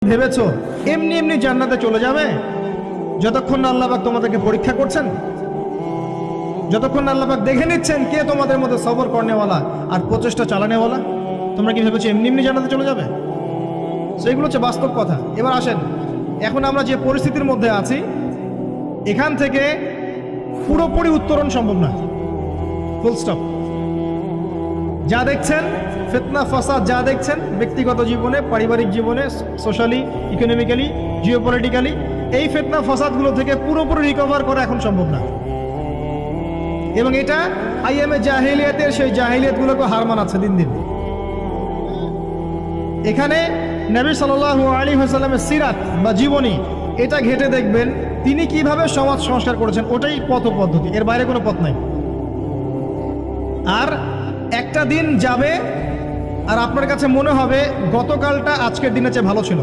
ভেবেছো এমনি এমনি জান্নাতে চলে যাবে? যতক্ষণ না আল্লাহ পাক তোমাদেরকে পরীক্ষা করছেন, যতক্ষণ না আল্লাহ পাক দেখে নিচ্ছেন কে তোমাদের মধ্যে সবর করনেওয়ালা আর প্রচেষ্টা চালানেওয়ালা, তোমরা কি ভেবেছো এমনি এমনি জান্নাতে চলে যাবে? সেইগুলো হচ্ছে বাস্তব কথা। এবার আসেন, এখন আমরা যে পরিস্থিতির মধ্যে আছি এখান থেকে পুরোপুরি উত্তরণ সম্ভব না, ফুল স্টপ। যা দেখছেন ফিতনা ফাসাদ, যা দেখছেন ব্যক্তিগত জীবনে, পারিবারিক জীবনে, সোশ্যালি, ইকোনমিক্যালি, জিওপলিটিক্যালি, এই ফিতনা ফাসাদগুলো থেকে পুরোপুরি রিকভার করা এখন সম্ভব না। এবং এটা আইএমএ জাহিলিয়াতের সেই জাহিলিয়াতগুলোকে হার মানাচ্ছে দিন দিন। এখানে নবী সাল্লাল্লাহু আলাইহি ওয়াসাল্লামের সিরাত বা জীবনী এটা ঘেটে দেখবেন তিনি কিভাবে সমাজ সংস্কার করেছেন, ওটাই পথ পদ্ধতি, এর বাইরে কোনো পথ নাই। আর একটা দিন যাবে আর আপনার কাছে মনে হবে গতকালটা আজকের দিনের চেয়ে ভালো ছিল।